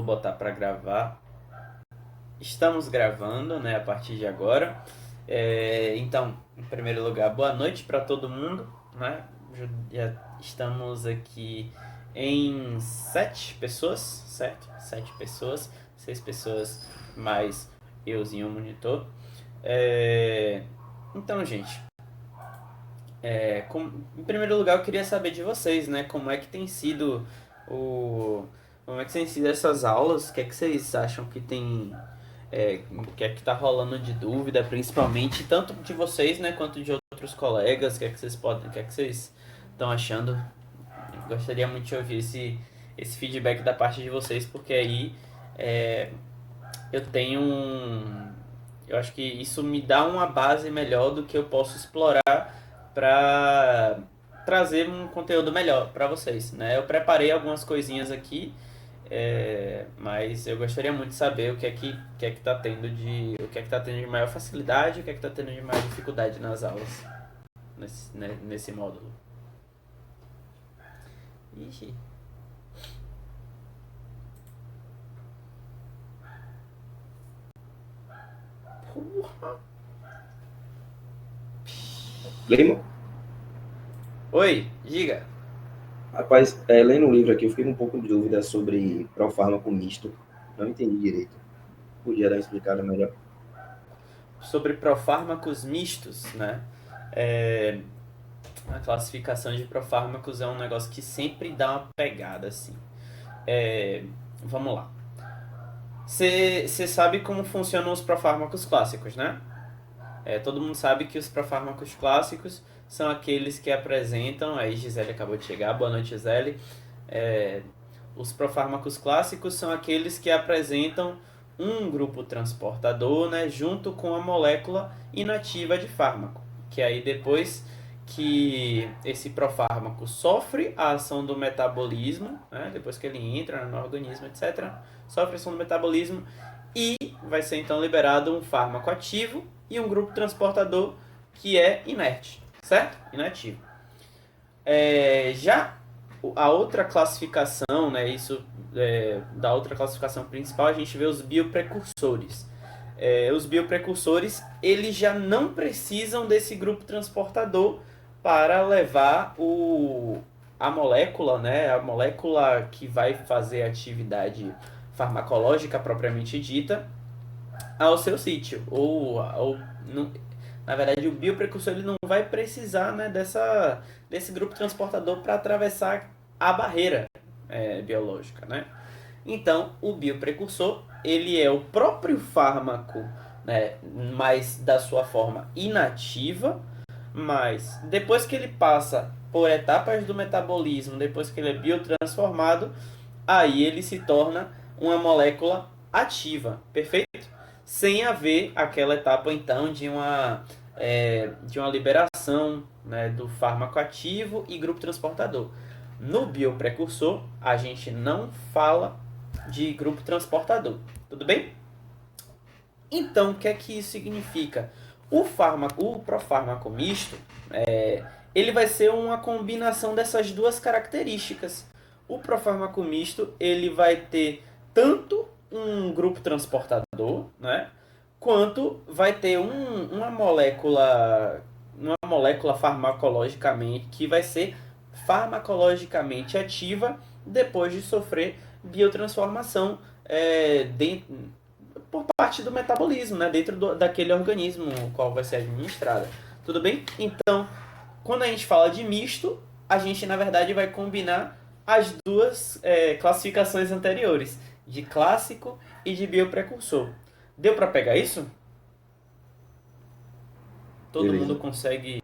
botar para gravar. Estamos gravando, né, a partir de agora. Então, em primeiro lugar, boa noite para todo mundo, né? Já estamos aqui em 7 pessoas, certo? 7 pessoas, 6 pessoas mais euzinho monitor. Então, gente, em primeiro lugar, eu queria saber de vocês, né? Como é que tem sido o, como é que tem sido essas aulas? O que é que vocês acham que tem, o que é que tá rolando de dúvida, principalmente tanto de vocês, né, quanto de outros colegas? O que é que vocês estão achando? Eu gostaria muito de ouvir esse feedback da parte de vocês, porque aí é, eu tenho eu acho que isso me dá uma base melhor do que eu posso explorar para trazer um conteúdo melhor para vocês, né? Eu preparei algumas coisinhas aqui, mas eu gostaria muito de saber o que é que tá tendo o que é que tá tendo de maior facilidade, o que é que tá tendo de maior dificuldade nas aulas nesse módulo. Ixi. Porra. Lima? Oi, diga. Rapaz, lendo o livro aqui, eu fiquei com um pouco de dúvida sobre profármaco misto. Não entendi direito. Podia dar uma explicada melhor? Sobre profármacos mistos, né? É, a classificação de profármacos é um negócio que sempre dá uma pegada, assim. É, vamos lá. Você sabe como funcionam os profármacos clássicos, né? Todo mundo sabe que os profármacos clássicos são aqueles que apresentam. Aí Gisele acabou de chegar, boa noite, Gisele. É, os profármacos clássicos são aqueles que apresentam um grupo transportador, né, junto com a molécula inativa de fármaco. Que aí depois que esse profármaco sofre a ação do metabolismo, né, depois que ele entra no organismo, etc., sofre a ação do metabolismo e vai ser então liberado um fármaco ativo e um grupo transportador que é inerte, certo? Inativo. Já a outra classificação, né, da outra classificação principal, a gente vê os bioprecursores. Os bioprecursores, eles já não precisam desse grupo transportador para levar a molécula, né, a molécula que vai fazer a atividade farmacológica propriamente dita, ao seu sítio. Na verdade, o bioprecursor ele não vai precisar, né, desse grupo transportador para atravessar a barreira biológica, né? Então, o bioprecursor ele é o próprio fármaco, né, mas da sua forma inativa, mas depois que ele passa por etapas do metabolismo, depois que ele é biotransformado, aí ele se torna uma molécula ativa, perfeito? Sem haver aquela etapa então de uma liberação, né, do fármaco ativo e grupo transportador. No bioprecursor, a gente não fala de grupo transportador, tudo bem? Então, o que é que isso significa? O profármaco misto, ele vai ser uma combinação dessas duas características. O profármaco misto, ele vai ter tanto um grupo transportador, né, quanto vai ter uma molécula farmacologicamente que vai ser farmacologicamente ativa depois de sofrer biotransformação por parte do metabolismo, né, dentro daquele organismo no qual vai ser administrada. Tudo bem? Então, quando a gente fala de misto, a gente na verdade vai combinar as duas classificações anteriores, de clássico e de bioprecursor. Deu para pegar isso? Todo mundo Beleza. consegue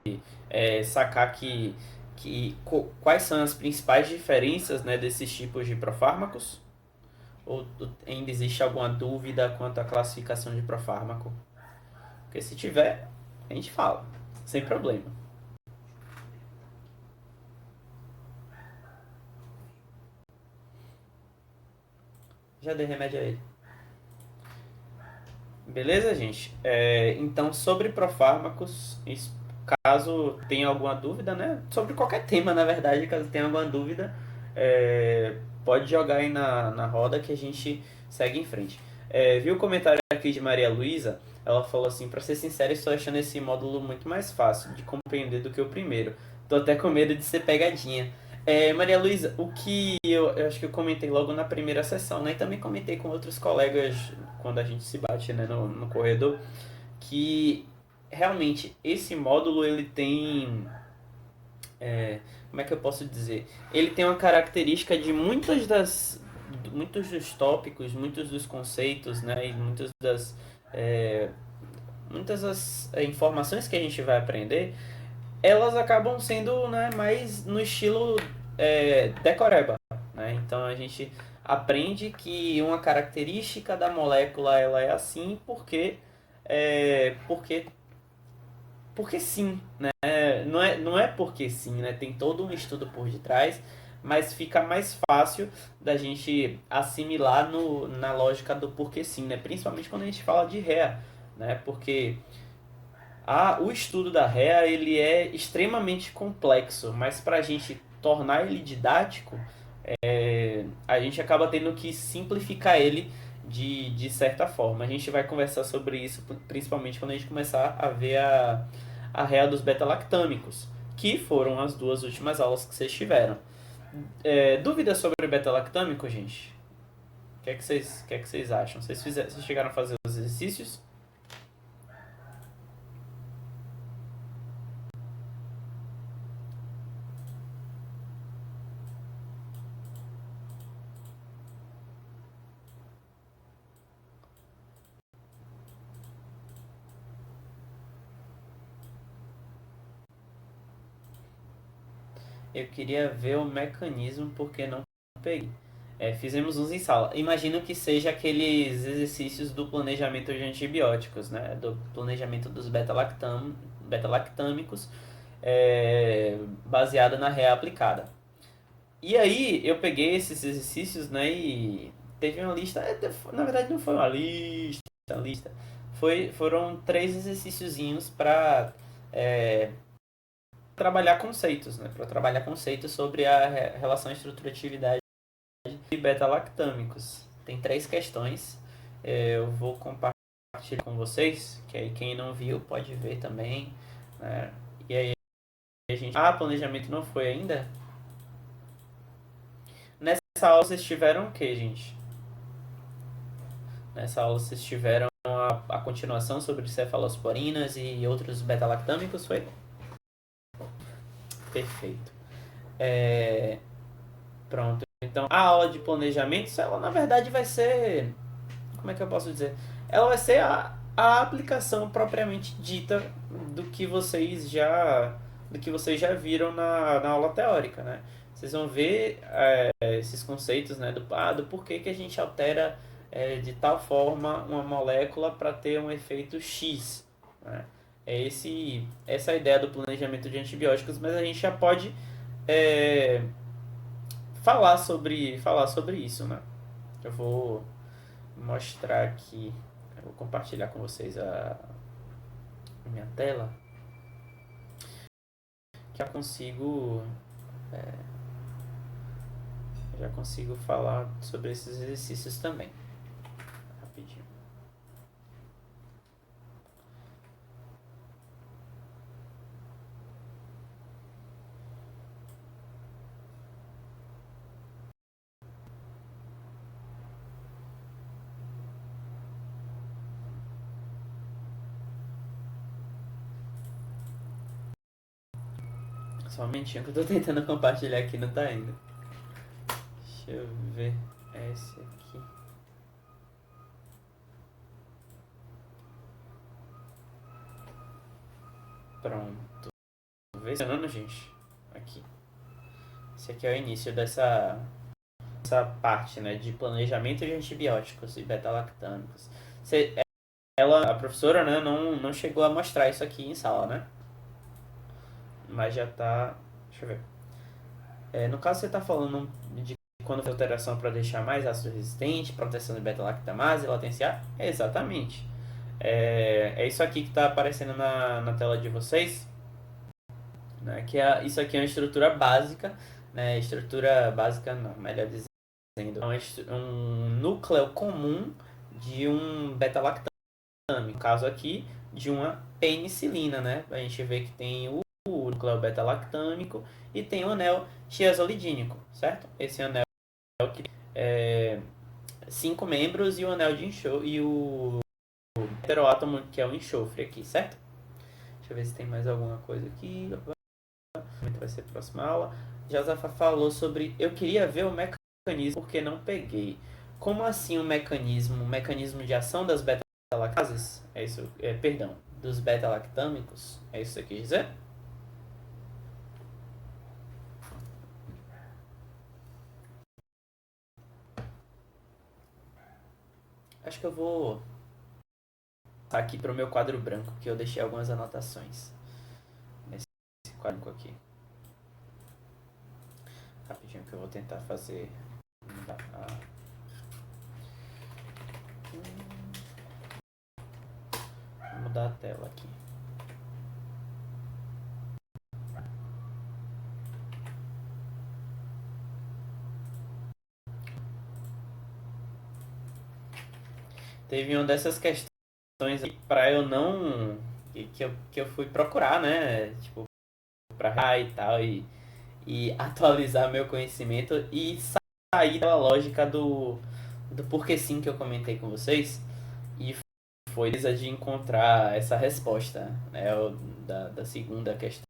sacar quais são as principais diferenças, né, desses tipos de profármacos? Ou ainda existe alguma dúvida quanto à classificação de profármaco? Porque se tiver, a gente fala, sem problema. Já dei remédio a ele. Beleza, gente? Então, sobre profármacos, caso tenha alguma dúvida, né? Sobre qualquer tema, na verdade, caso tenha alguma dúvida, pode jogar aí na roda que a gente segue em frente. Viu o comentário aqui de Maria Luísa? Ela falou assim, pra ser sincera, estou achando esse módulo muito mais fácil de compreender do que o primeiro. Tô até com medo de ser pegadinha. Maria Luísa, o que eu acho que eu comentei logo na primeira sessão, né? E também comentei com outros colegas quando a gente se bate, né, no corredor, que realmente esse módulo ele tem, como é que eu posso dizer? Ele tem uma característica de muitos dos tópicos, muitos dos conceitos, né, e é, muitas das informações que a gente vai aprender, elas acabam sendo, né, mais no estilo decoreba, né? Então a gente aprende que uma característica da molécula ela é assim porque porque sim, né? Não é porque sim, né? Tem todo um estudo por detrás, mas fica mais fácil da gente assimilar na lógica do porquê sim, né? Principalmente quando a gente fala de REA, né? Porque o estudo da REA ele é extremamente complexo, mas para a gente tornar ele didático, a gente acaba tendo que simplificar ele de certa forma. A gente vai conversar sobre isso principalmente quando a gente começar a ver a REA dos beta-lactâmicos, que foram as duas últimas aulas que vocês tiveram. Dúvidas sobre beta-lactâmico, gente? O que é que vocês acham? Vocês chegaram a fazer os exercícios? Eu queria ver o mecanismo porque não peguei. Fizemos uns em sala. Imagino que seja aqueles exercícios do planejamento de antibióticos, né? Do planejamento dos beta-lactâmicos, baseado na REA aplicada. E aí eu peguei esses exercícios, né? E teve uma lista. Na verdade não foi uma lista. Foram três exercíciozinhos para trabalhar conceitos, né? Para trabalhar conceitos sobre a relação estruturatividade de beta-lactâmicos. Tem três questões. Eu vou compartilhar com vocês, que aí quem não viu pode ver também, né? E aí a gente... planejamento não foi ainda? Nessa aula vocês tiveram o que, gente? Nessa aula vocês tiveram a continuação sobre cefalosporinas e outros beta-lactâmicos, foi? Perfeito. Pronto. Então, a aula de planejamento, ela na verdade vai ser, como é que eu posso dizer? Ela vai ser a aplicação propriamente dita do que vocês já viram na aula teórica, né? Vocês vão ver esses conceitos, né, do porquê que a gente altera de tal forma uma molécula para ter um efeito X, né? Essa é a ideia do planejamento de antibióticos, mas a gente já pode é, falar sobre isso, né? Eu vou mostrar aqui, eu vou compartilhar com vocês a minha tela, que já consigo falar sobre esses exercícios também. Rapidinho. Só um momentinho que eu tô tentando compartilhar aqui, não tá indo. Deixa eu ver. Esse aqui. Pronto. Funcionando, gente. Aqui. Esse aqui é o início dessa parte, né, de planejamento de antibióticos e beta-lactâmicos. A professora, né, não chegou a mostrar isso aqui em sala, né? Mas já tá. Deixa eu ver. No caso, você está falando de quando faz alteração para deixar mais ácido resistente, proteção de beta-lactamase, latência A? Exatamente. É isso aqui que está aparecendo na tela de vocês, né? Isso aqui é uma estrutura básica, né? Estrutura básica não, melhor dizendo. um núcleo comum de um beta-lactâmico, no caso aqui de uma penicilina, né? A gente vê que tem o núcleo beta-lactâmico e tem o anel tiazolidínico, certo? Esse anel que é 5 membros e o anel de enxofre e o heteroátomo que é o enxofre aqui, certo? Deixa eu ver se tem mais alguma coisa aqui. Vai ser a próxima aula. Josafa falou sobre eu queria ver o mecanismo porque não peguei. Como assim o mecanismo de ação das beta-lactases? É isso, perdão, dos beta-lactâmicos? É isso que você quis dizer? Acho que eu vou aqui para o meu quadro branco, que eu deixei algumas anotações nesse quadro aqui. Rapidinho que eu vou tentar fazer. Vou mudar a tela aqui. Teve uma dessas questões para eu não que eu fui procurar, né, tipo para e tal e atualizar meu conhecimento e sair da lógica do porquê sim que eu comentei com vocês e foi de encontrar essa resposta, né, da segunda questão,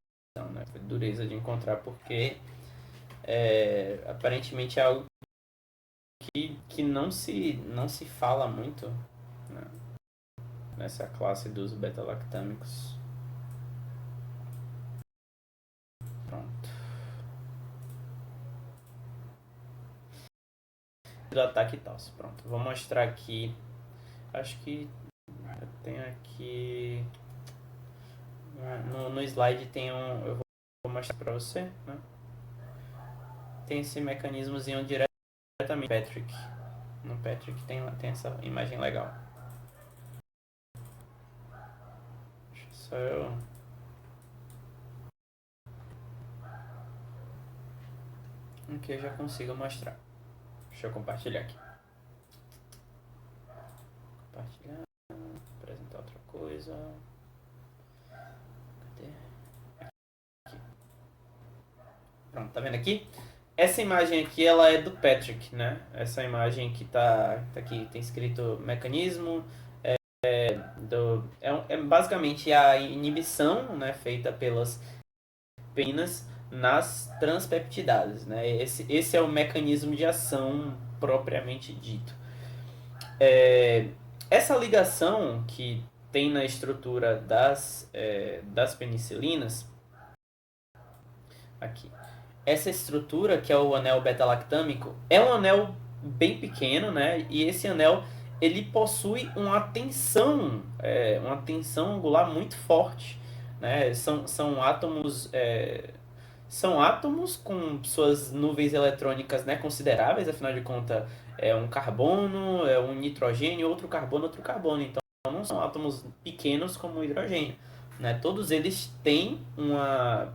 né, foi dureza de encontrar porque aparentemente é algo que não se fala muito, né, nessa classe dos beta-lactâmicos. Pronto. Do ataque e tal. Pronto. Vou mostrar aqui. Acho que eu tenho aqui. No slide tem um. Eu vou mostrar pra você, né? Tem esse mecanismozinho diretamente no Patrick. No Patrick tem essa imagem legal. Deixa só eu. Aqui eu já consigo mostrar. Deixa eu compartilhar aqui. Compartilhar. Apresentar outra coisa. Cadê? Aqui. Pronto, tá vendo aqui? Essa imagem aqui, ela é do Patrick, né? Essa imagem que tá aqui, tem escrito mecanismo, é basicamente a inibição, né, feita pelas peninas nas transpeptidases, né? Esse é o mecanismo de ação propriamente dito. Essa ligação que tem na estrutura das penicilinas, aqui, essa estrutura que é o anel beta-lactâmico é um anel bem pequeno, né? E esse anel ele possui uma tensão angular muito forte, né? São átomos com suas nuvens eletrônicas, né, consideráveis, afinal de contas é um carbono, é um nitrogênio, outro carbono. Então não são átomos pequenos como o hidrogênio, né? Todos eles têm uma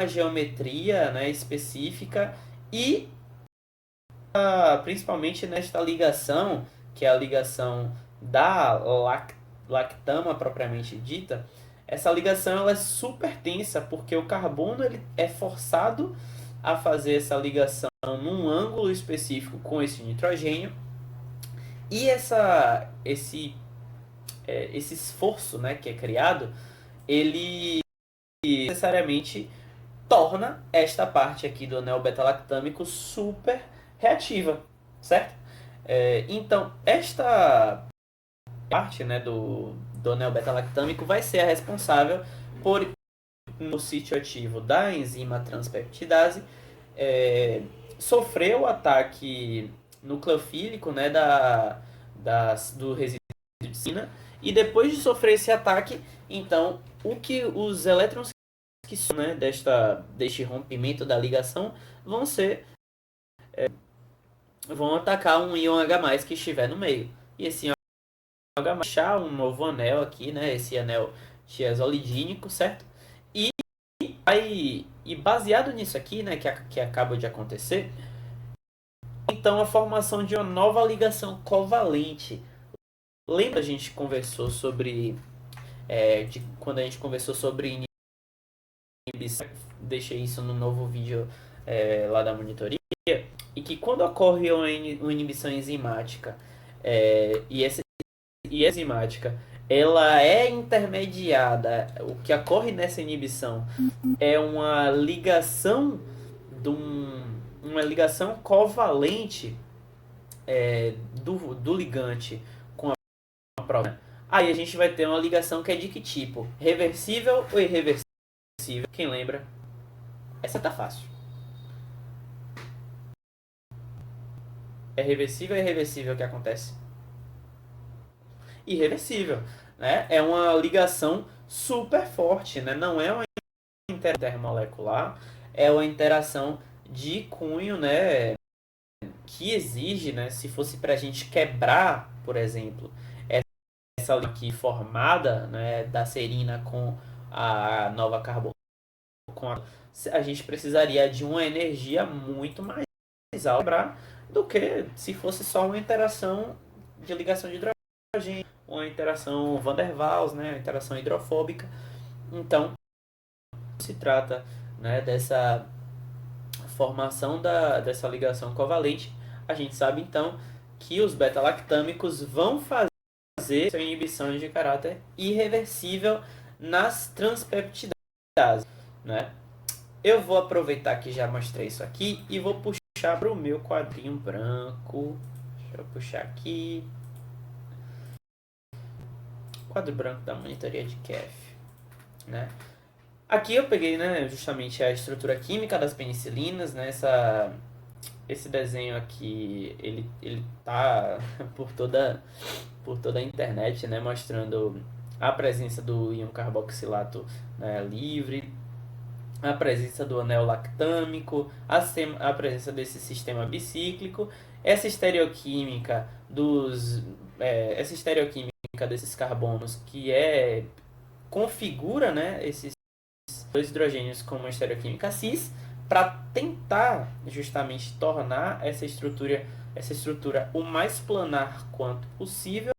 geometria, né, específica e principalmente nesta ligação, que é a ligação da lactama propriamente dita, essa ligação ela é super tensa porque o carbono ele é forçado a fazer essa ligação num ângulo específico com esse nitrogênio e esse esforço, né, que é criado, ele necessariamente torna esta parte aqui do anel beta-lactâmico super reativa, certo? Então, esta parte, né, do anel beta-lactâmico vai ser a responsável por, no sítio ativo da enzima transpeptidase, sofrer o ataque nucleofílico, né, do resíduo de cina, e depois de sofrer esse ataque, então, o que os elétrons que são, né, deste rompimento da ligação vão atacar um íon H+, que estiver no meio. E esse íon H+, vai achar um novo anel aqui, né, esse anel tiazolidínico, certo? E baseado nisso aqui, né, que acaba de acontecer, então a formação de uma nova ligação covalente. Lembra a gente conversou sobre quando a gente conversou sobre inibição, deixei isso no novo vídeo lá da monitoria, e que quando ocorre uma inibição enzimática essa enzimática ela é intermediada, o que ocorre nessa inibição é uma ligação uma ligação covalente do ligante com a proteína. Aí a gente vai ter uma ligação que é de que tipo? Reversível ou irreversível? Quem lembra? Essa tá fácil. É reversível ou irreversível o que acontece? Irreversível, né? É uma ligação super forte, né? Não é uma interação intermolecular, é uma interação de cunho, né? Que exige, né? Se fosse para a gente quebrar, por exemplo, essa linha aqui formada, né, da serina com a nova carbono, a gente precisaria de uma energia muito mais alta do que se fosse só uma interação de ligação de hidrogênio, uma interação Van der Waals, né, uma interação hidrofóbica. Então, se trata, né, dessa formação dessa ligação covalente. A gente sabe então que os beta-lactâmicos vão fazer essa inibição de caráter irreversível nas transpeptidases, né? Eu vou aproveitar que já mostrei isso aqui e vou puxar para o meu quadrinho branco. Deixa eu puxar aqui. Quadro branco da monitoria de Kef, né? Aqui eu peguei, né, justamente a estrutura química das penicilinas, né? Esse desenho aqui, ele tá por toda a internet, né, mostrando a presença do íon carboxilato, né, livre, a presença do anel lactâmico, a presença desse sistema bicíclico, essa estereoquímica desses carbonos que configura, né, esses dois hidrogênios com uma estereoquímica cis para tentar justamente tornar essa estrutura o mais planar quanto possível,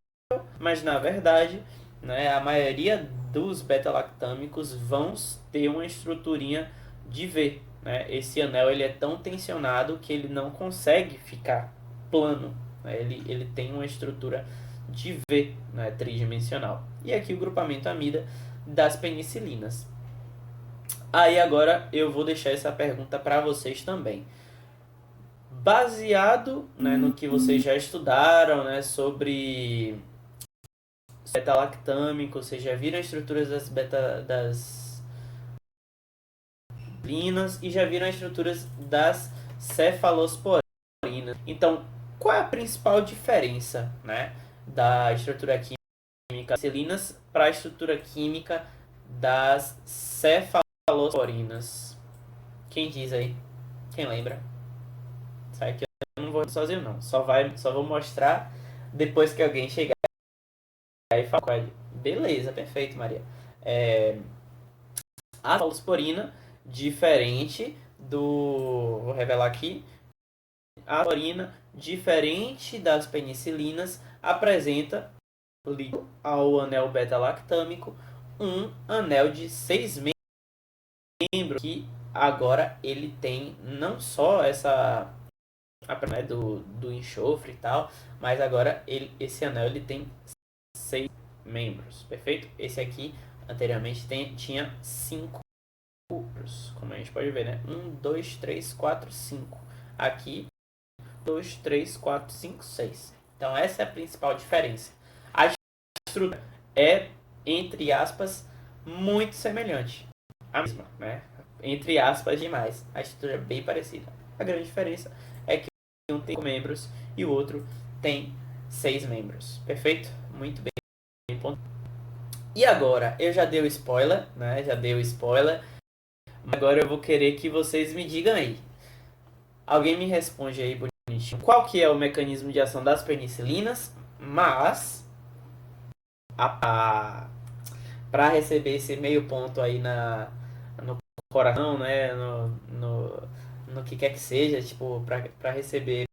mas na verdade, né, a maioria dos beta-lactâmicos vão ter uma estruturinha de V. Né? Esse anel ele é tão tensionado que ele não consegue ficar plano. Né? Ele tem uma estrutura de V, né, tridimensional. E aqui o grupamento amida das penicilinas. Aí agora eu vou deixar essa pergunta para vocês também. Baseado, né, no que vocês já estudaram, né, sobre beta-lactâmico, vocês já viram as estruturas das linas e já viram as estruturas das cefalosporinas. Então, qual é a principal diferença, né, da estrutura química das penicilinas para a estrutura química das cefalosporinas? Quem diz aí? Quem lembra? Sabe que eu não vou sozinho não. Só vou mostrar depois que alguém chegar e falar. Beleza, perfeito, Maria. A cefalosporina, diferente do... Vou revelar aqui. A cefalosporina, diferente das penicilinas, apresenta, ligado ao anel beta-lactâmico, um anel de 6 membros, que agora ele tem não só essa do enxofre e tal, mas agora esse anel ele tem 6 membros, perfeito? Esse aqui anteriormente tinha 5 membros, como a gente pode ver, né? 1, 2, 3, 4, 5. Aqui 2, 3, 4, 5, 6. Então essa é a principal diferença. A estrutura é, entre aspas, muito semelhante. A mesma, né? Entre aspas, demais. A estrutura é bem parecida. A grande diferença é que um tem 5 membros e o outro tem 6 membros. Perfeito? Muito bem. E agora, eu já dei o spoiler, né? Já dei o spoiler. Agora eu vou querer que vocês me digam aí. Alguém me responde aí bonitinho. Qual que é o mecanismo de ação das penicilinas? Mas para receber esse meio ponto aí no coração, né? No que quer que seja, tipo, para receber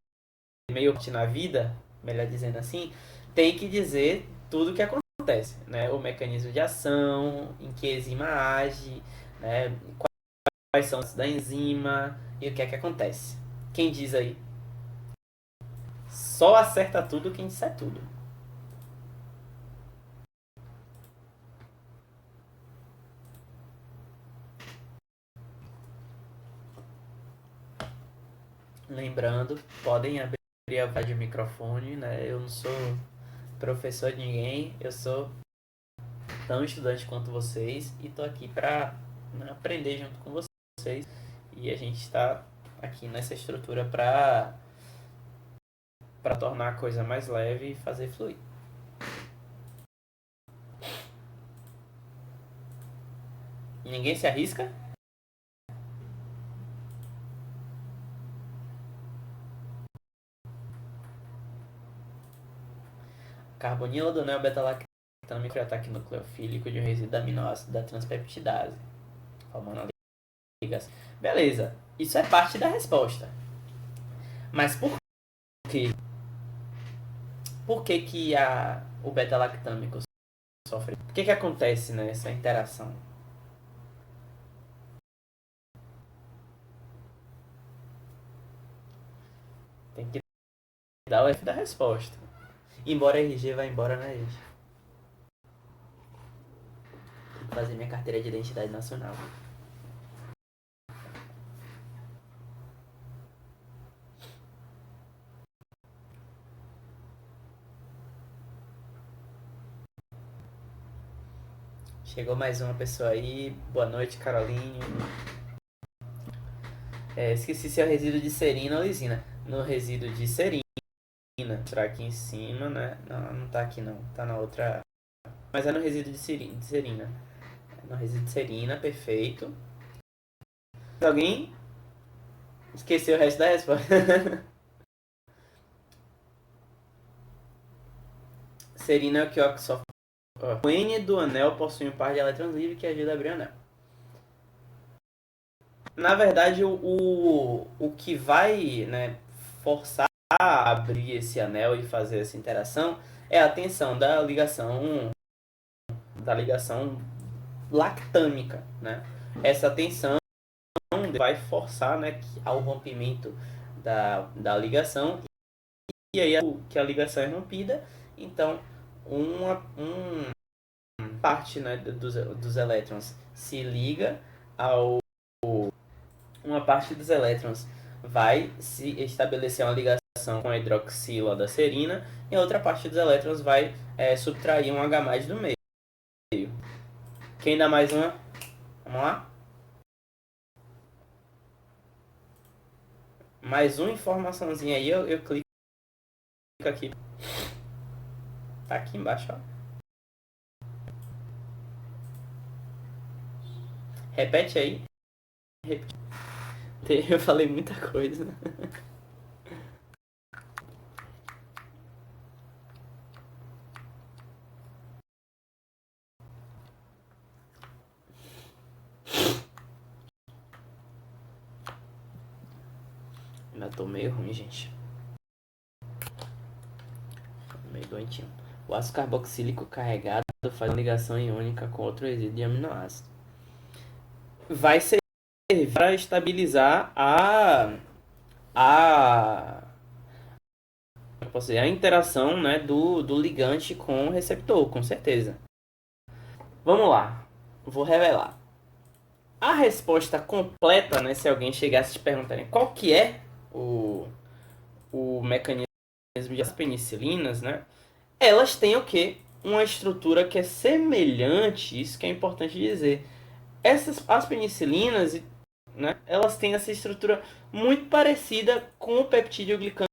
meio na vida, melhor dizendo assim, tem que dizer tudo o que acontece, né? O mecanismo de ação, em que a enzima age, né? Quais são os da enzima e o que é que acontece. Quem diz aí? Só acerta tudo quem disser tudo. Lembrando, podem abrir a voz de microfone, né? Eu não sou professor de ninguém, eu sou tão estudante quanto vocês e tô aqui para, né, aprender junto com vocês. E a gente está aqui nessa estrutura para tornar a coisa mais leve e fazer fluir. Ninguém se arrisca? Carbonila do anel beta-lactâmico e ataque nucleofílico de um resíduo aminoácido da transpeptidase, formando a ligação. Beleza, isso é parte da resposta. Mas por quê? Por que o beta-lactâmico sofre? O que acontece nessa interação? Tem que dar o F da resposta. Embora a RG vá embora, né, gente? Tem que fazer minha carteira de identidade nacional. Chegou mais uma pessoa aí. Boa noite, Caroline. Esqueci se é o resíduo de serina ou lisina. No resíduo de serina, mostrar aqui em cima, né? Não tá aqui não, tá na outra. Mas é no resíduo de serina. É no resíduo de serina, perfeito. Alguém esqueceu o resto da resposta? Serina é o que só. O N do anel possui um par de elétrons livres que ajuda a abrir o anel. Na verdade, o que vai, né, forçar a abrir esse anel e fazer essa interação é a tensão da ligação lactâmica, né? Essa tensão vai forçar, né, ao rompimento da ligação, e aí que a ligação é rompida, então uma parte, né, dos elétrons se liga ao uma parte dos elétrons vai se estabelecer uma ligação com a hidroxila da serina e a outra parte dos elétrons vai subtrair um H+ do meio. Quem dá mais uma? Vamos lá? Mais uma informaçãozinha aí, eu clico aqui. Tá aqui embaixo, ó. Repete aí. Eu falei muita coisa. Ainda tô meio ruim, gente. Meio doentinho. O ácido carboxílico carregado faz uma ligação iônica com outro resíduo de aminoácido. Vai servir para estabilizar a interação, né, do ligante com o receptor, com certeza. Vamos lá, vou revelar. A resposta completa, né, se alguém chegasse te perguntarem qual que é o mecanismo das penicilinas, né, elas têm o quê? Uma estrutura que é semelhante, isso que é importante dizer. As penicilinas, né, elas têm essa estrutura muito parecida com o peptídeo glicano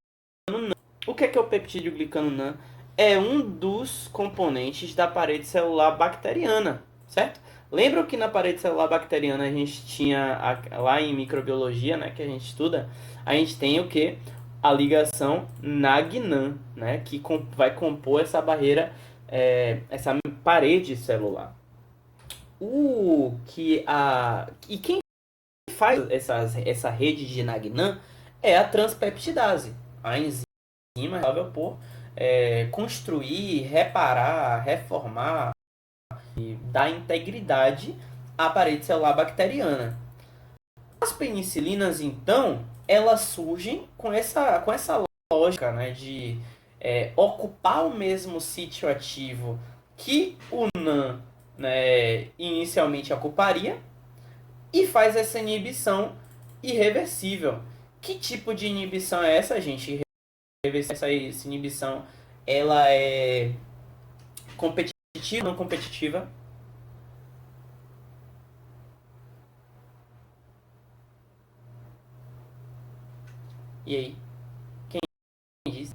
NAN. O que é o peptídeo glicano NAN? É um dos componentes da parede celular bacteriana, certo? Lembram que na parede celular bacteriana a gente tinha, lá em microbiologia, né, que a gente estuda, a gente tem o que? A ligação NAG-NAN, né, que vai compor essa barreira, essa parede celular. E quem faz essa rede de NAG-NAN é a transpeptidase, a enzima enzima responsável por construir, reparar, reformar e dar integridade à parede celular bacteriana. As penicilinas, então, elas surgem com essa lógica, né, de ocupar o mesmo sítio ativo que o NAM, né, inicialmente ocuparia e faz essa inibição irreversível. Que tipo de inibição é essa, gente? Essa inibição, ela é competitiva ou não competitiva? E aí? Quem diz?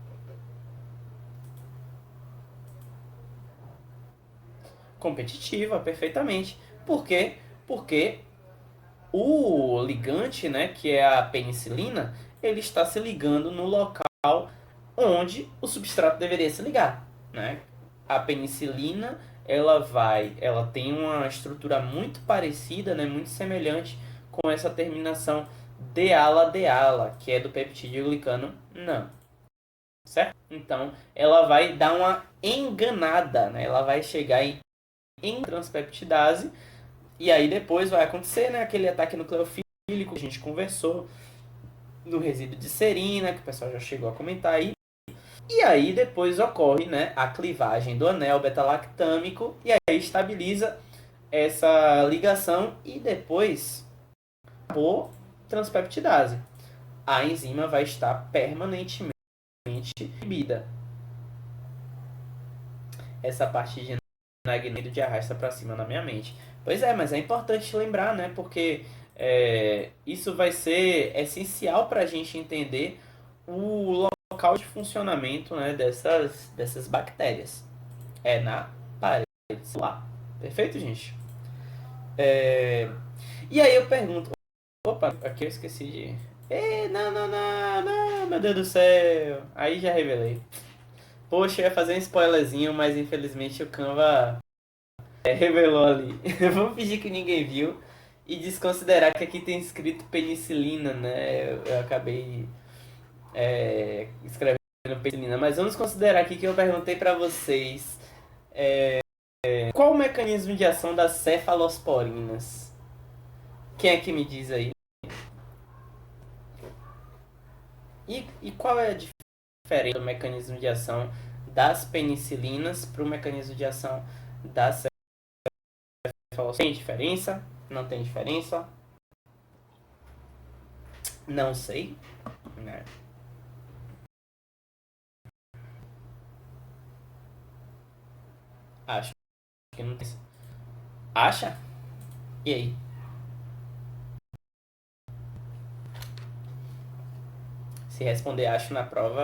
Competitiva, perfeitamente. Por quê? Porque o ligante, né, que é a penicilina, ele está se ligando no local onde o substrato deveria se ligar, né? A penicilina, ela tem uma estrutura muito parecida, né, muito semelhante com essa terminação deala, que é do peptídeo glicano não, certo? Então, ela vai dar uma enganada, né? Ela vai chegar em transpeptidase e aí depois vai acontecer, né, aquele ataque nucleofílico que a gente conversou no resíduo de serina, que o pessoal já chegou a comentar aí. E aí depois ocorre, né, a clivagem do anel beta-lactâmico e aí estabiliza essa ligação e depois por transpeptidase. A enzima vai estar permanentemente inibida. Essa parte de Nagneiro de arrasta para cima na minha mente. Pois é, mas é importante lembrar, né, porque isso vai ser essencial para a gente entender o local de funcionamento, né, dessas bactérias. É na parede celular. Perfeito, gente? E aí eu pergunto... Opa, aqui eu esqueci de... Não, meu Deus do céu. Aí já revelei. Poxa, eu ia fazer um spoilerzinho, mas infelizmente o Canva revelou ali. Vamos fingir que ninguém viu e desconsiderar que aqui tem escrito penicilina, né? Eu acabei escrevendo penicilina, mas vamos considerar aqui que eu perguntei para vocês qual o mecanismo de ação das cefalosporinas. Quem é que me diz aí? E qual é a diferença do mecanismo de ação das penicilinas para o mecanismo de ação das cefalosporinas? Tem diferença? Não tem diferença? Não sei, né? Acho que não tem. Acha? E aí? Se responder acho na prova,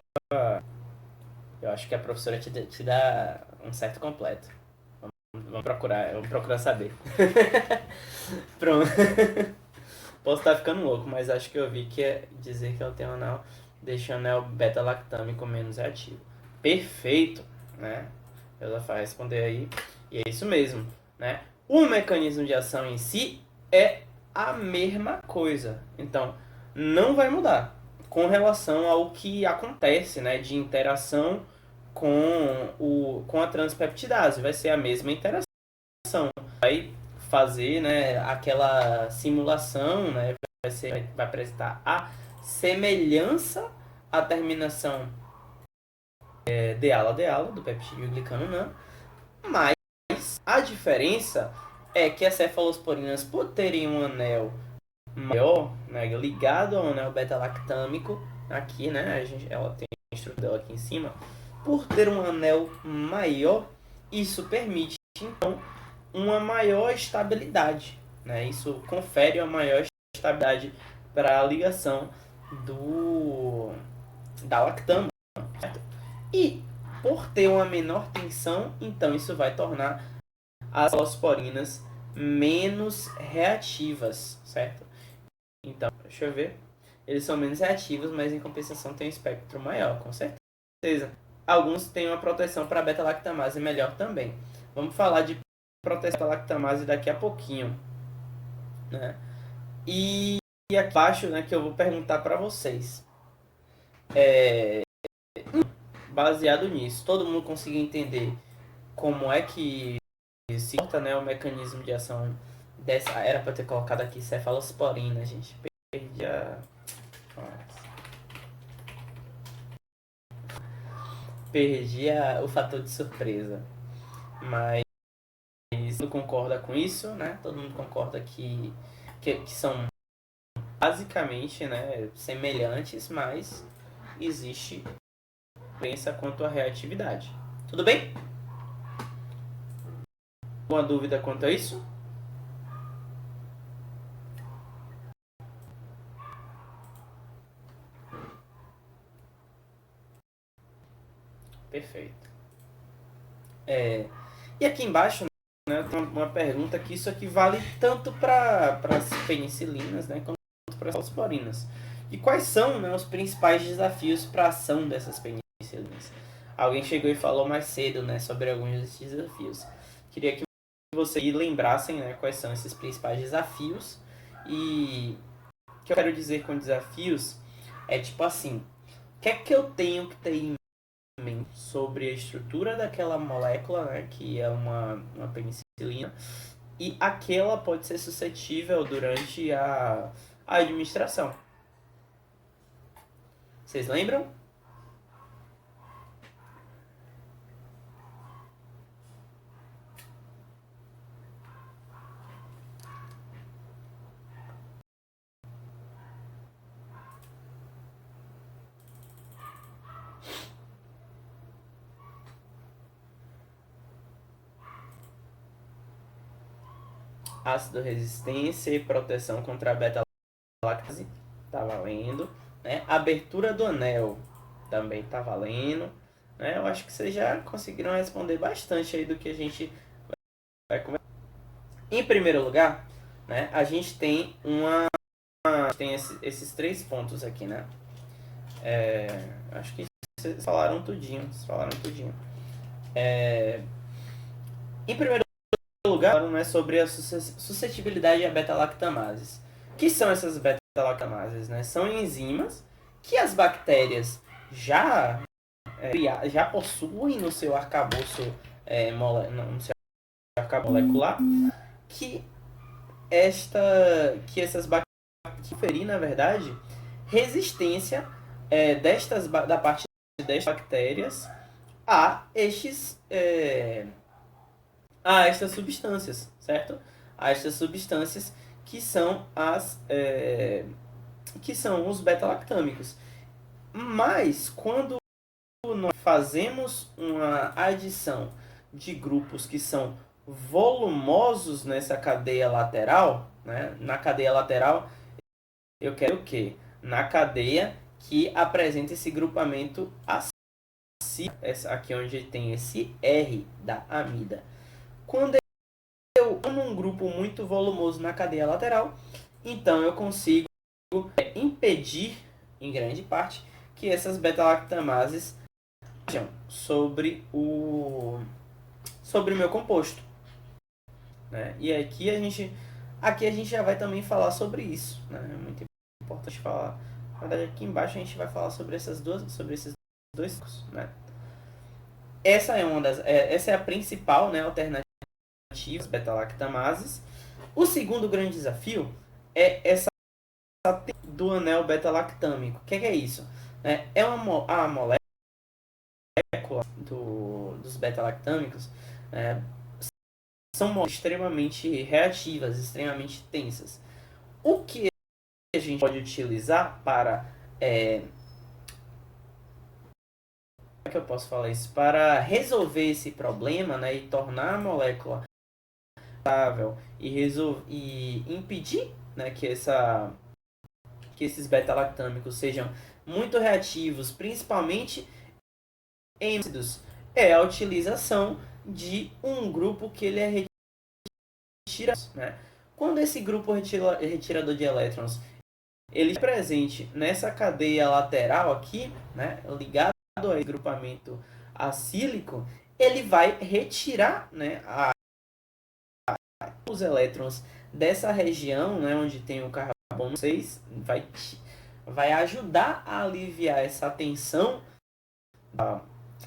eu acho que a professora te dá um certo completo. Vamos procurar saber. Pronto. Posso estar ficando louco, mas acho que eu vi que é dizer que ela tem um anel, deixa o anel beta-lactâmico menos reativo. Perfeito, né? Ela vai responder aí. E é isso mesmo, né? O mecanismo de ação em si é a mesma coisa. Então, não vai mudar com relação ao que acontece, né, de interação com a transpeptidase. Vai ser a mesma interação. Vai fazer, né, aquela simulação, né, vai apresentar a semelhança à terminação deala do peptídeo glicano NAM, mas a diferença é que as cefalosporinas, por terem um anel maior, né, ligado ao anel beta-lactâmico, aqui, né, ela tem a estrutura dela aqui em cima, por ter um anel maior, isso permite, então, uma maior estabilidade, né, isso confere uma maior estabilidade para a ligação da lactama, certo? E, por ter uma menor tensão, então isso vai tornar as cefalosporinas menos reativas, certo? Então, deixa eu ver. Eles são menos reativos, mas em compensação tem um espectro maior, com certeza. Alguns têm uma proteção para beta-lactamase melhor também. Vamos falar de proteção da lactamase daqui a pouquinho, né? E aqui abaixo, né, que eu vou perguntar para vocês. baseado nisso, todo mundo conseguiu entender como é que se corta, né, o mecanismo de ação dessa. Era para ter colocado aqui cefalosporina, gente. Perdi a. O fator de surpresa. Mas todo mundo concorda com isso, né? Todo mundo concorda que são basicamente, né, semelhantes, mas existe diferença quanto à reatividade. Tudo bem? Alguma dúvida quanto a isso? Perfeito. E aqui embaixo, né, tem uma pergunta que isso aqui vale tanto para as penicilinas, né, quanto para as cefalosporinas. E quais são, né, os principais desafios para a ação dessas penicilinas? Alguém chegou e falou mais cedo, né, sobre alguns desses desafios. Queria que vocês lembrassem, né, quais são esses principais desafios. E o que eu quero dizer com desafios é tipo assim, o que é que eu tenho que ter em mente sobre a estrutura daquela molécula, né, que é uma penicilina, e aquela pode ser suscetível durante a administração. Vocês lembram? Ácido resistência e proteção contra a beta-lactase, tá valendo. Né? Abertura do anel, também tá valendo. Né? Eu acho que vocês já conseguiram responder bastante aí do que a gente vai conversar. Em primeiro lugar, né, a gente tem esses 3 pontos aqui, né? Acho que vocês falaram tudinho. Em primeiro lugar, né, sobre a suscetibilidade a beta-lactamases. O que são essas beta-lactamases? Né? São enzimas que as bactérias já possuem no seu arcabouço, no seu arcabouço molecular, que essas bactérias conferir, na verdade, resistência da parte destas bactérias a estas substâncias, certo? A estas substâncias que são que são os beta-lactâmicos. Mas quando nós fazemos uma adição de grupos que são volumosos nessa cadeia lateral, né? Na cadeia lateral, eu quero o quê? Na cadeia que apresenta esse grupamento aqui onde tem esse R da amida. Quando eu amo um grupo muito volumoso na cadeia lateral, então eu consigo impedir, em grande parte, que essas beta-lactamases ajam sobre o meu composto. Né? E aqui a gente já vai também falar sobre isso. Né? É muito importante falar. Na verdade, aqui embaixo a gente vai falar sobre esses dois, né? Essa é a principal, né, alternativa às beta-lactamases. O segundo grande desafio é essa do anel beta-lactâmico. O que é isso? A molécula dos beta-lactâmicos são moléculas extremamente reativas, extremamente tensas. O que a gente pode utilizar para como é que eu posso falar isso? Para resolver esse problema, né, e tornar a molécula estável e impedir, né, que esses beta-lactâmicos sejam muito reativos, principalmente em ácidos, é a utilização de um grupo que ele é retirado. Né? Quando esse grupo retirador de elétrons ele é presente nessa cadeia lateral aqui, né, ligado ao grupamento acílico, ele vai retirar, né, os elétrons dessa região, né, onde tem o carbono 6, vai ajudar a aliviar essa tensão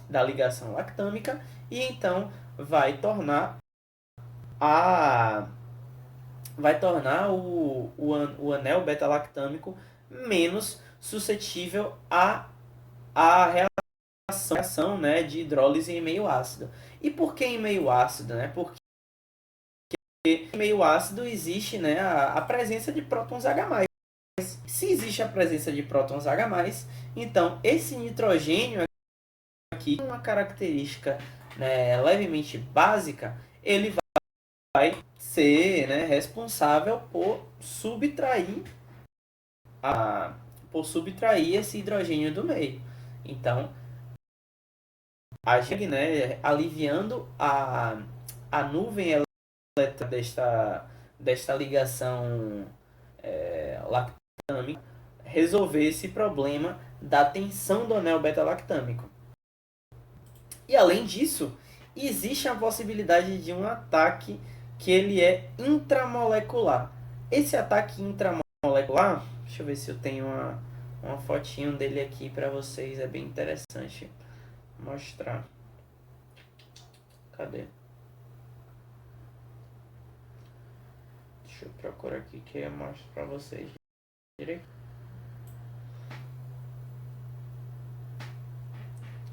da ligação lactâmica e então vai tornar a vai tornar o anel beta-lactâmico menos suscetível à reação, né, de hidrólise em meio ácido. E por que em meio ácido? Né? Porque em meio ácido existe, né, a presença de prótons H+. Se existe a presença de prótons H+, então esse nitrogênio aqui, uma característica, né, levemente básica, ele vai ser, né, responsável por subtrair esse hidrogênio do meio. Então, agindo, né, aliviando a nuvem elétrica desta ligação lactâmica, resolver esse problema da tensão do anel beta-lactâmico. E além disso, existe a possibilidade de um ataque que ele é intramolecular. Esse ataque intramolecular, deixa eu ver se eu tenho uma fotinho dele aqui para vocês, é bem interessante mostrar. Cadê? Deixa eu procurar aqui que eu mostro para vocês direito.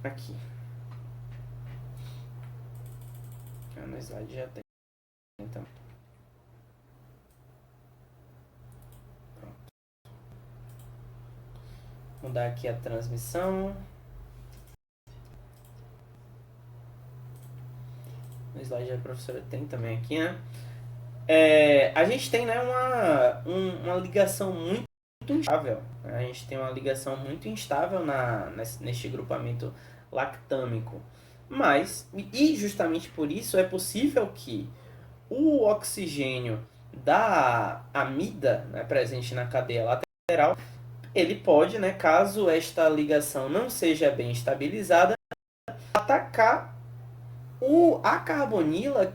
Aqui. No slide já tem. Então. Pronto. Mudar aqui a transmissão. No slide a professora tem também aqui, né? A gente tem, né, uma ligação muito instável. A gente tem uma ligação muito instável neste grupamento lactâmico. Mas, e justamente por isso, é possível que o oxigênio da amida, né, presente na cadeia lateral, ele pode, né, caso esta ligação não seja bem estabilizada, atacar a carbonila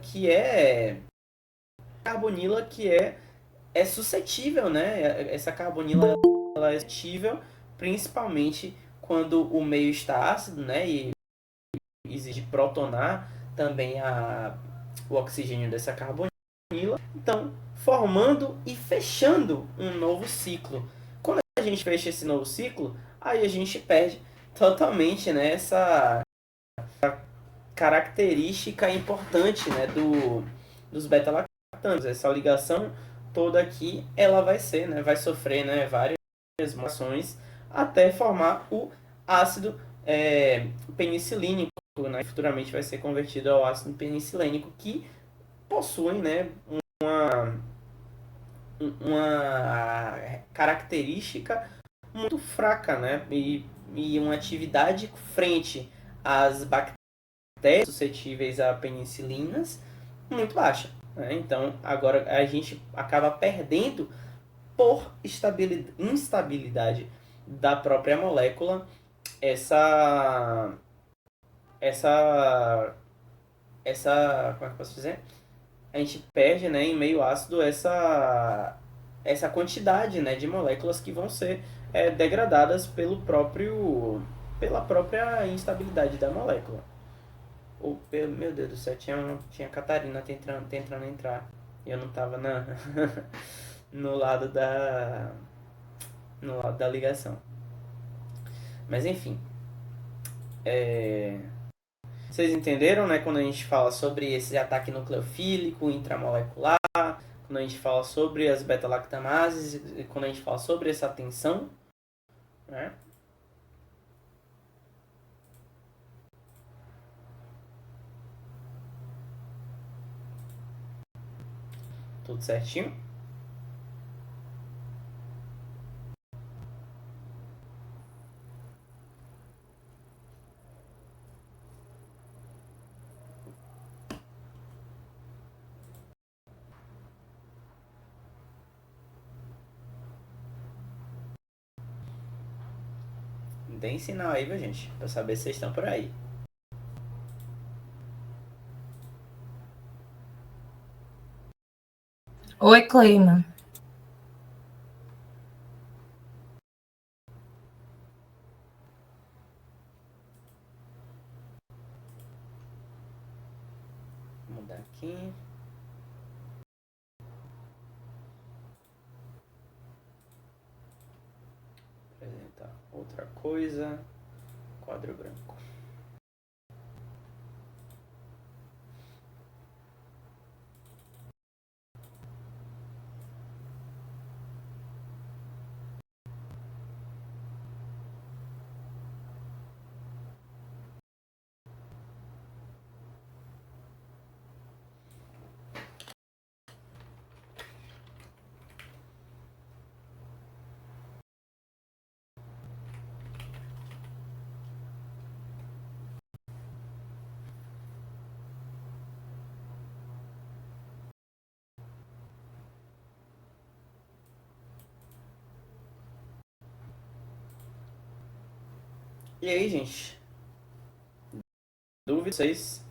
é suscetível, né? Essa carbonila ela é suscetível, principalmente quando o meio está ácido, né? E exige protonar também o oxigênio dessa carbonila. Então, formando e fechando um novo ciclo. Quando a gente fecha esse novo ciclo, aí a gente perde totalmente, né, essa característica importante, né, dos beta-lactâmicos. Essa ligação toda aqui, ela vai ser, né, vai sofrer, né, várias mutações até formar o ácido penicilínico, né, futuramente vai ser convertido ao ácido penicilênico, que possui, né, uma característica muito fraca, né, e uma atividade frente às bactérias suscetíveis a penicilinas muito baixa. Né? Então, agora a gente acaba perdendo por instabilidade da própria molécula essa como é que eu posso dizer? A gente perde, né, em meio ácido essa quantidade, né, de moléculas que vão ser degradadas pela própria instabilidade da molécula. Meu Deus do céu, tinha a Catarina tentando entrar. E eu não tava no lado da ligação. Mas enfim. Vocês entenderam, né? Quando a gente fala sobre esse ataque nucleofílico, intramolecular, quando a gente fala sobre as beta-lactamases, quando a gente fala sobre essa tensão, né? Tudo certinho? Deem sinal aí, viu, gente? Pra saber se vocês estão por aí. Oi, Cleima. mudar aqui. Apresentar outra coisa. Quadro branco. E aí, gente? Dúvidas? Vocês?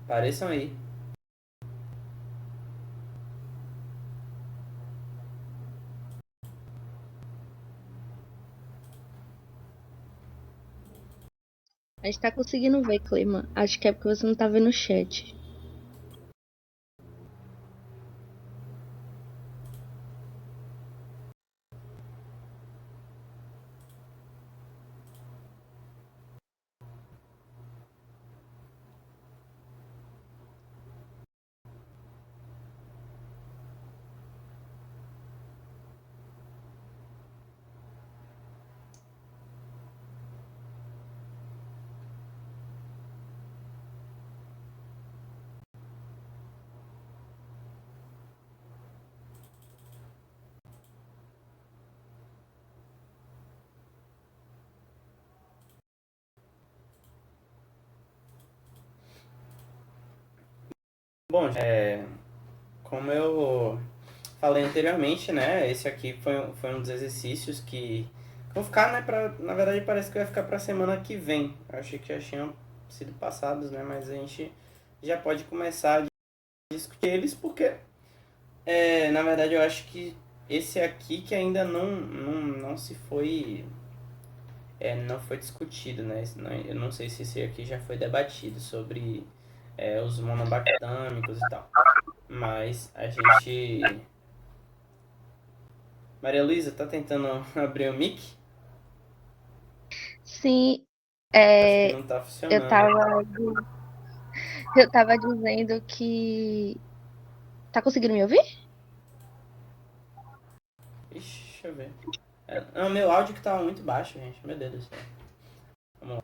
Apareçam aí. A gente tá conseguindo ver, Clema. Acho que é porque você não tá vendo o chat. Bom, como eu falei anteriormente, né? Esse aqui foi um dos exercícios que vão ficar, né? Na verdade, parece que vai ficar para semana que vem. Eu achei que já tinham sido passados, né? Mas a gente já pode começar a discutir eles, porque, na verdade, eu acho que esse aqui que ainda não se foi. Não foi discutido, né? Eu não sei se esse aqui já foi debatido sobre os monobactâmicos e tal. Mas a gente. Maria Luísa, tá tentando abrir o mic? Sim, Acho que não tá eu funcionando. tava dizendo que. Tá conseguindo me ouvir? Ixi, deixa eu ver. Meu áudio que tava muito baixo, gente. Meu Deus do céu. Vamos lá.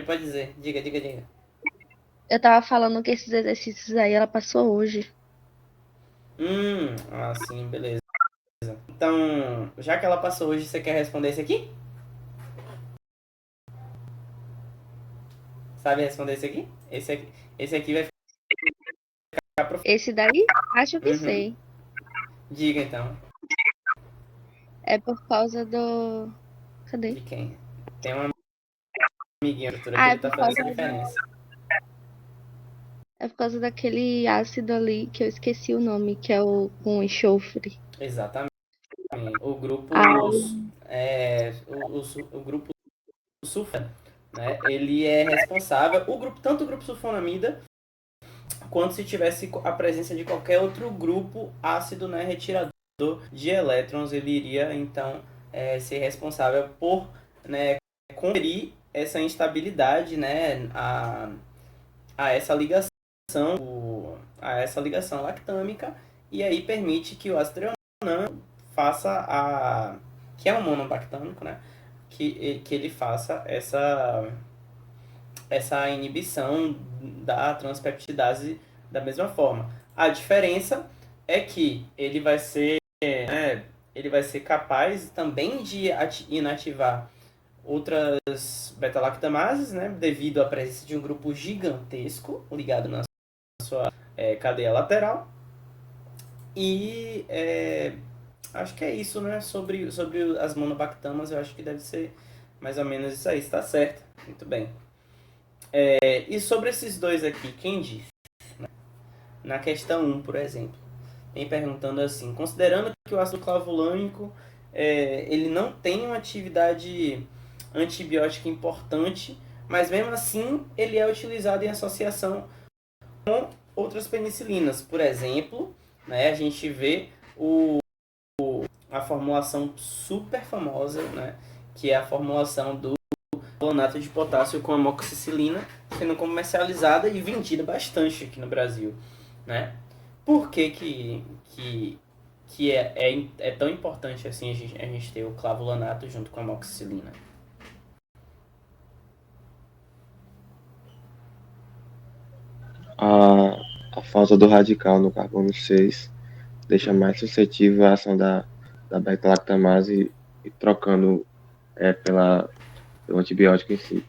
Pode dizer. Diga. Eu tava falando que esses exercícios aí ela passou hoje. Sim, beleza. Então, já que ela passou hoje, você quer responder esse aqui? Sabe responder esse aqui? Esse aqui vai ficar pro... Esse daí? Acho que Uhum. sei. Diga então. É por causa do. Cadê? De quem? Tem um amiguinho que Ah, é ele tá por fazendo causa essa diferença. É por causa daquele ácido ali que eu esqueci o nome, que é o com enxofre. Exatamente. O grupo. Ah, O grupo sulfona, né? Ele é responsável. Tanto o grupo sulfonamida quanto se tivesse a presença de qualquer outro grupo ácido, né, retirador de elétrons, ele iria então ser responsável por, né, conferir essa instabilidade, né, a essa ligação lactâmica, e aí permite que o ácido faça que é um monobactâmico, né, que ele faça essa inibição da transpeptidase da mesma forma. A diferença é que ele vai ser capaz também de inativar outras beta-lactamases, né, devido à presença de um grupo gigantesco ligado na sua cadeia lateral. E acho que é isso, né, sobre as monobactamas. Eu acho que deve ser mais ou menos isso aí. Está certo. Muito bem. E sobre esses dois aqui, quem disse? Na questão 1, por exemplo, vem perguntando assim: considerando que o ácido clavulânico ele não tem uma atividade antibiótica importante, mas mesmo assim ele é utilizado em associação com outras penicilinas. Por exemplo, né, a gente vê a formulação super famosa, né, que é a formulação do clonato de potássio com amoxicilina, sendo comercializada e vendida bastante aqui no Brasil, né? Por que é tão importante assim a gente ter o clavulanato junto com a amoxicilina? A falta do radical no carbono 6 deixa mais suscetível à ação da beta-lactamase e trocando pelo antibiótico em si.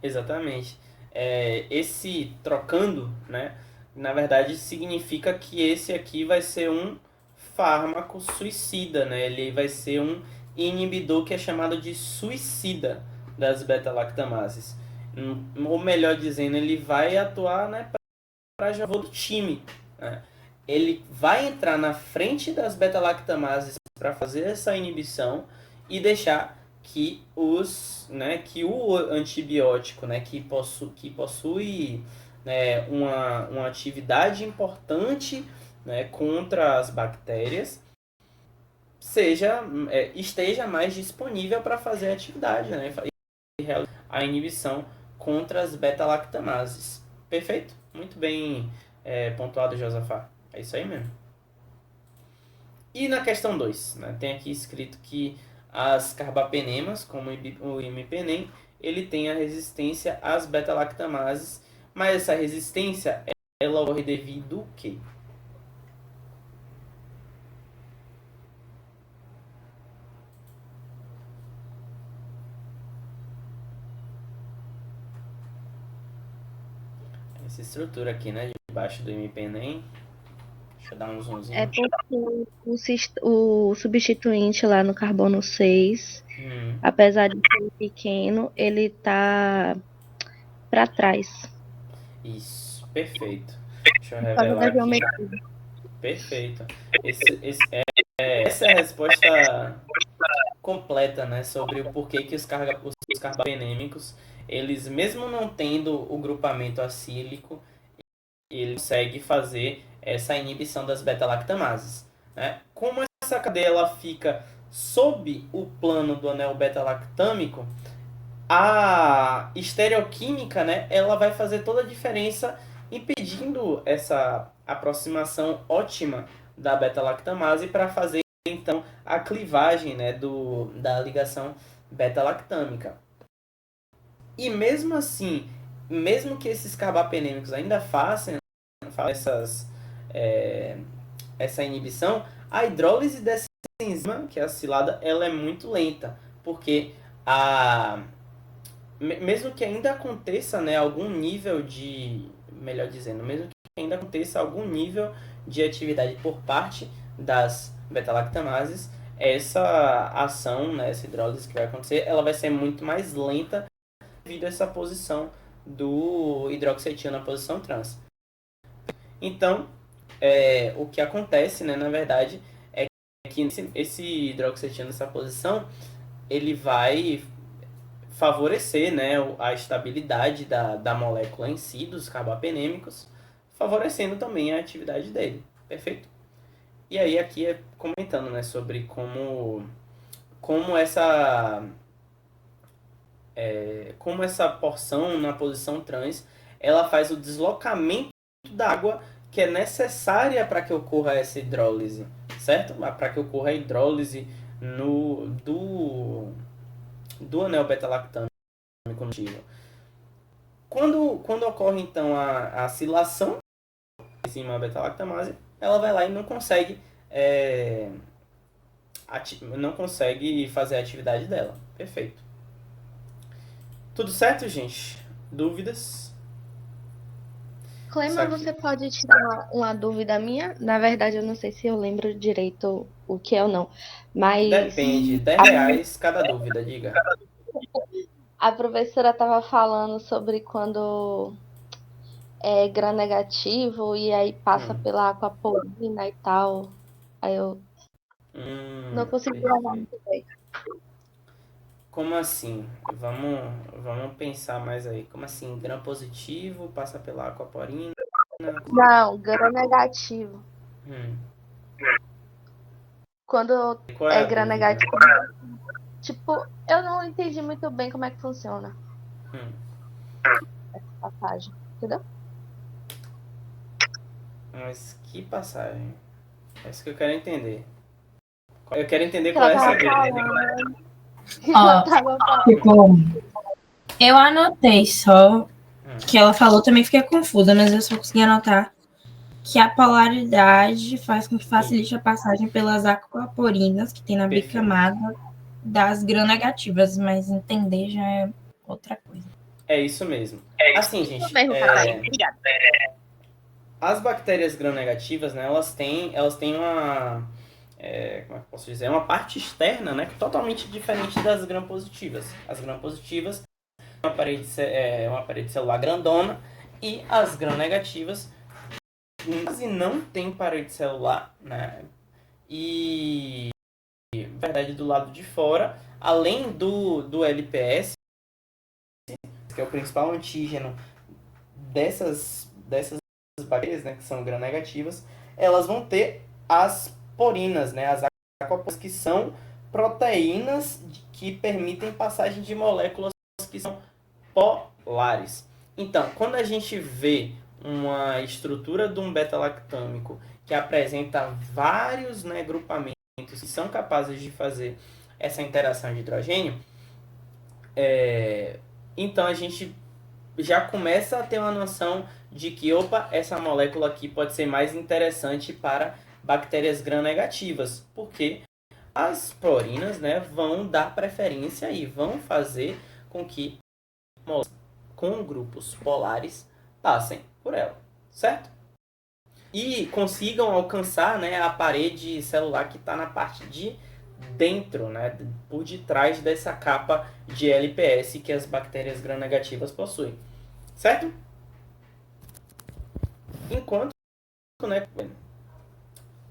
Exatamente. Esse trocando, né, na verdade significa que esse aqui vai ser um fármaco suicida, né? Ele vai ser um inibidor que é chamado de suicida das beta-lactamases. Ou melhor dizendo, ele vai atuar, né, para javô do time, né? Ele vai entrar na frente das beta-lactamases para fazer essa inibição e deixar que que o antibiótico, né, que possui, né, uma atividade importante, né, contra as bactérias, esteja mais disponível para fazer a atividade, né, e realizar a inibição contra as beta-lactamases. Perfeito? Muito bem pontuado, Josafá. É isso aí mesmo. E na questão 2, né, tem aqui escrito que as carbapenemas, como o imipenem, ele tem a resistência às beta-lactamases, mas essa resistência ela ocorre devido ao quê? Essa estrutura aqui, né, debaixo do imipenem. Deixa eu dar um zoomzinho. É porque o substituinte lá no carbono 6, apesar de ser pequeno, ele tá para trás. Isso, perfeito. Deixa eu Por causa revelar da aqui. geometria. Perfeito. Essa é a resposta completa, né, sobre o porquê que os carbapenêmicos, eles mesmo não tendo o grupamento acílico, ele consegue fazer essa inibição das beta-lactamases, né? Como essa cadeia ela fica sob o plano do anel beta-lactâmico, a estereoquímica, né, ela vai fazer toda a diferença impedindo essa aproximação ótima da beta-lactamase para fazer então a clivagem, né, da ligação beta-lactâmica. E mesmo assim, mesmo que esses carbapenêmicos ainda façam essa inibição, a hidrólise dessa enzima, que é a cilada, ela é muito lenta, porque mesmo que ainda aconteça, né, algum nível de, melhor dizendo, mesmo que ainda aconteça algum nível de atividade por parte das beta-lactamases, essa ação, né, essa hidrólise que vai acontecer, ela vai ser muito mais lenta devido a essa posição do hidroxetil na posição trans. Então, o que acontece, né, na verdade, é que esse hidroxetil nessa posição, ele vai favorecer, né, a estabilidade da molécula em si, dos carbapenêmicos, favorecendo também a atividade dele. Perfeito? E aí aqui é comentando, né, sobre como essa porção na posição trans, ela faz o deslocamento da água que é necessária para que ocorra essa hidrólise, certo? Para que ocorra a hidrólise do anel beta-lactâmico contínuo. Quando ocorre então a acilação em cima da beta-lactamase, ela vai lá e não consegue fazer a atividade dela. Perfeito. Tudo certo, gente? Dúvidas? Clema, você pode tirar uma dúvida minha? Na verdade, eu não sei se eu lembro direito o que é ou não, mas... Depende, R$10 cada dúvida, diga. A professora estava falando sobre quando é gram-negativo e aí passa pela aquaporina e tal. Aí eu não consegui gravar muito bem. Como assim? Vamos pensar mais aí. Como assim? Gram positivo passa pela aquaporina? Não, gram-negativo. Hum. Quando Qual é é a dúvida? gram-negativo, tipo, eu não entendi muito bem como é que funciona Hum. a passagem, entendeu? Mas que passagem? É isso que eu quero entender. Eu quero entender Que qual ela é essa tava dúvida. falando. Que Ó, ela tava falando. Tipo, eu anotei só Hum. que ela falou, também fiquei confusa, mas eu só consegui anotar que a polaridade faz com que facilite a passagem pelas aquaporinas que tem na Perfeito. bicamada das gram-negativas, mas entender já é outra coisa. É isso mesmo. Assim, gente, Tudo bem, Catarina, obrigada. as bactérias gram-negativas, né, elas têm uma, como é que eu posso dizer, uma parte externa, né, totalmente diferente das gram-positivas. As gram-positivas uma parede celular grandona e as gram-negativas quase não tem parede celular, né, e na verdade do lado de fora, além do LPS, que é o principal antígeno dessas bactérias, né, que são gram-negativas, elas vão ter as porinas, né, as aquaporinas, que são proteínas que permitem passagem de moléculas que são polares. Então, quando a gente vê uma estrutura de um beta-lactâmico que apresenta vários, né, grupamentos que são capazes de fazer essa interação de hidrogênio, então a gente já começa a ter uma noção de que, opa, essa molécula aqui pode ser mais interessante para bactérias gram-negativas, porque as porinas, né, vão dar preferência e vão fazer com que moléculas com grupos polares passem por ela, certo? E consigam alcançar, né, a parede celular que está na parte de dentro, né, por detrás dessa capa de LPS que as bactérias gram-negativas possuem. Certo? Enquanto, né,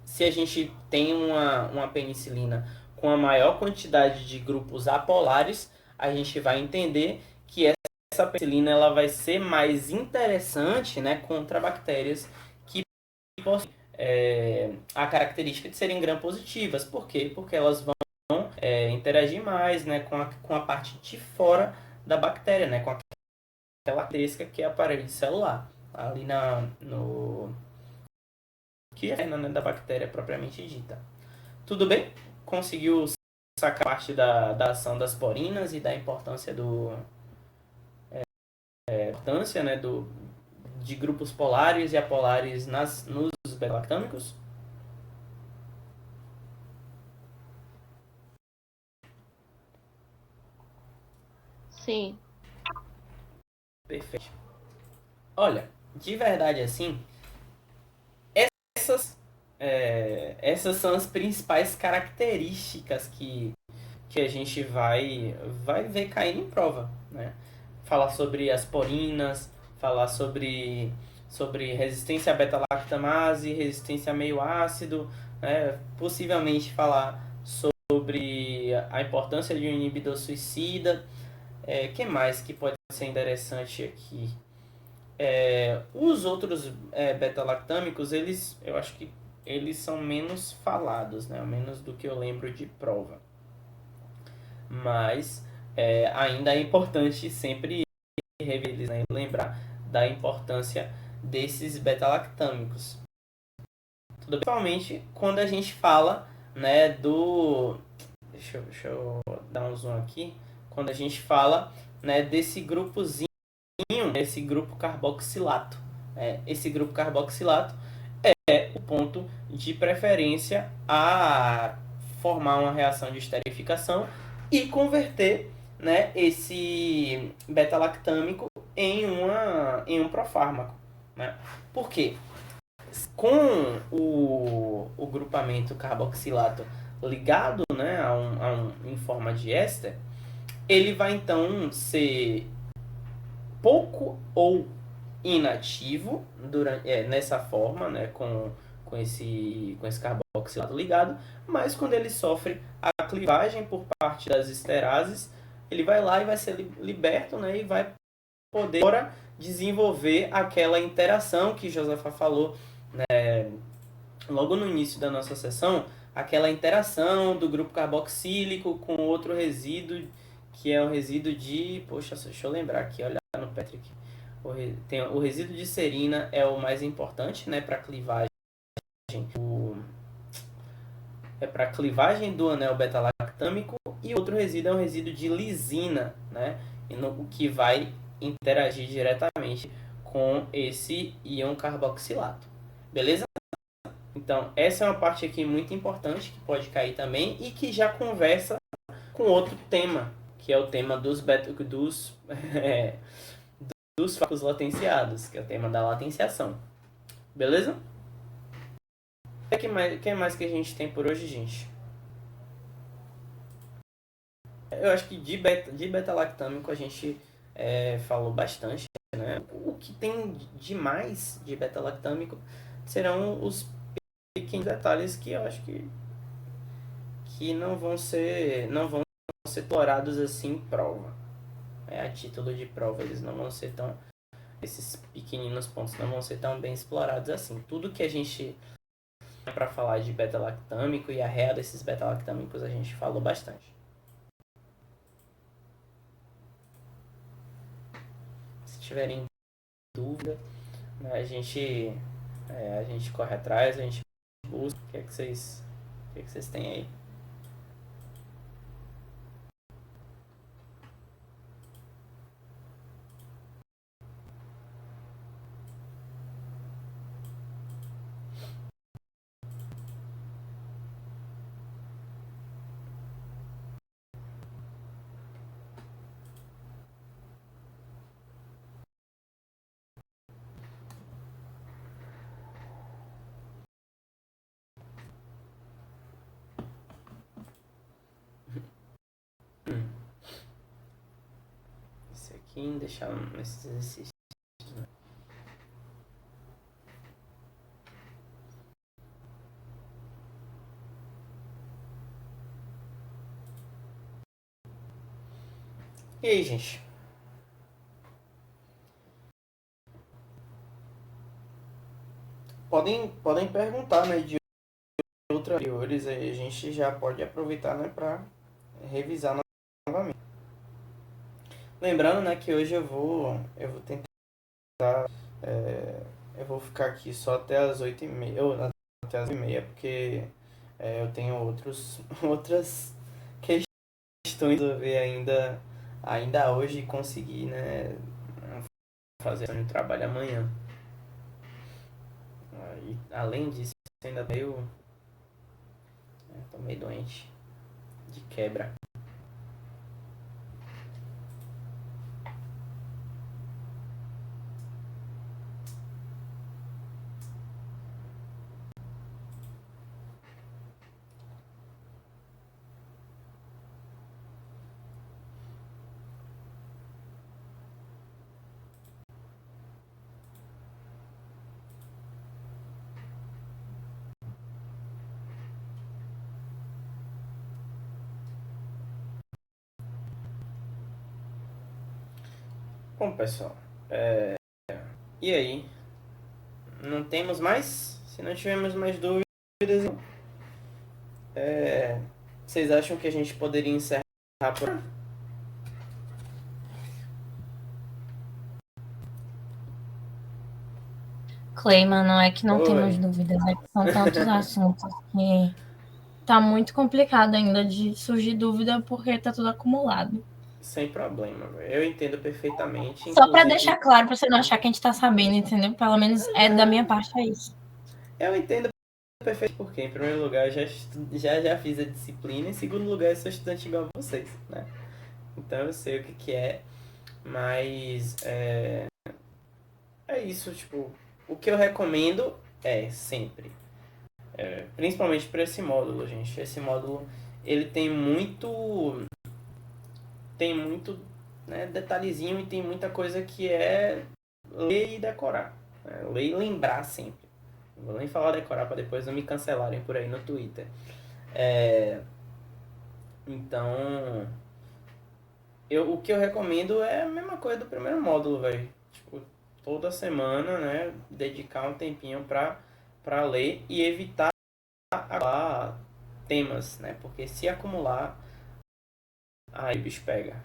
se a gente tem uma penicilina com a maior quantidade de grupos apolares, a gente vai entender que essa penicilina ela vai ser mais interessante, né, contra bactérias que possuem a característica de serem gram-positivas. Por quê? Porque elas vão interagir mais, né, com a parte de fora da bactéria, né, com aquela característica que é a parede celular, ali no que é, né, da bactéria propriamente dita. Tudo bem? Conseguiu sacar parte da ação das porinas e da importância importância, né, de grupos polares e apolares nos beta-lactâmicos? Sim. Perfeito. Olha, de verdade assim, essas são as principais características que a gente vai ver caindo em prova, né? Falar sobre as porinas, falar sobre resistência à beta-lactamase, resistência a meio ácido, né? Possivelmente falar sobre a importância de um inibidor suicida. Que mais que pode ser interessante aqui? Os outros beta-lactâmicos, eu acho que eles são menos falados, né? Menos do que eu lembro de prova. Mas ainda é importante sempre rever, né? Lembrar da importância desses beta-lactâmicos. Principalmente quando a gente fala, né, do... Deixa eu dar um zoom aqui. Quando a gente fala, né, desse grupozinho, esse grupo carboxilato. Esse grupo carboxilato é o ponto de preferência a formar uma reação de esterificação e converter, né, esse beta-lactâmico em um profármaco. Né? Por quê? Com o grupamento carboxilato ligado, né, em forma de éster, ele vai então ser pouco ou inativo nessa forma, né, com esse carboxilato ligado, mas quando ele sofre a clivagem por parte das esterases, ele vai lá e vai ser liberto, né? E vai poder agora desenvolver aquela interação que Josefa falou, né, logo no início da nossa sessão, aquela interação do grupo carboxílico com outro resíduo, que é o resíduo de... Poxa, deixa eu lembrar aqui, olhar no Patrick. O resíduo de serina é o mais importante, né, para clivagem. É para clivagem do anel beta-lactâmico, e outro resíduo é um resíduo de lisina, né, o que vai interagir diretamente com esse íon carboxilato. Beleza? Então, essa é uma parte aqui muito importante que pode cair também e que já conversa com outro tema, que é o tema dos fármacos latenciados, que é o tema da latenciação. Beleza? O que mais que a gente tem por hoje, gente? Eu acho que de beta-lactâmico a gente falou bastante, né? O que tem de mais de beta-lactâmico serão os pequenos detalhes que eu acho que não vão ser explorados assim em prova. A título de prova, eles não vão ser tão... Esses pequeninos pontos não vão ser tão bem explorados assim. Tudo que a gente tem para falar de beta-lactâmico e a real desses beta-lactâmicos a gente falou bastante. Se tiverem dúvida, né, a gente corre atrás, a gente busca. O que é que vocês têm aí? Esse aqui, deixar nesses exercícios. E aí, gente? Podem perguntar, né, de outras anteriores, aí a gente já pode aproveitar, né, para revisar novamente. Lembrando, né, que hoje eu vou tentar, eu vou ficar aqui só até as 8h30, ou até as 8h30, porque eu tenho outras questões a ver ainda hoje e conseguir, né, fazer o trabalho amanhã. E, além disso, ainda tô meio doente de quebra. Bom, pessoal, e aí? Não temos mais? Se não tivermos mais dúvidas, vocês acham que a gente poderia encerrar por... Cleiman, não é que não Oi. temos dúvidas, é que são tantos assuntos que tá muito complicado ainda de surgir dúvida porque tá tudo acumulado. Sem problema, eu entendo perfeitamente. Só para inclusive... deixar claro, para você não achar que a gente tá sabendo, entendeu? Pelo menos da minha parte é isso. Eu entendo perfeito porque, em primeiro lugar, eu já fiz a disciplina, em segundo lugar, eu sou estudante igual a vocês, né? Então eu sei o que é, mas é isso, tipo, o que eu recomendo é sempre, principalmente para esse módulo, gente. Esse módulo, ele tem muito, né, detalhezinho e tem muita coisa que é ler e decorar, né? Ler e lembrar sempre. Não vou nem falar decorar para depois não me cancelarem por aí no Twitter. Então, o que eu recomendo é a mesma coisa do primeiro módulo, velho. Tipo, toda semana, né? Dedicar um tempinho pra ler e evitar acumular temas, né? Porque se acumular, aí o bicho pega.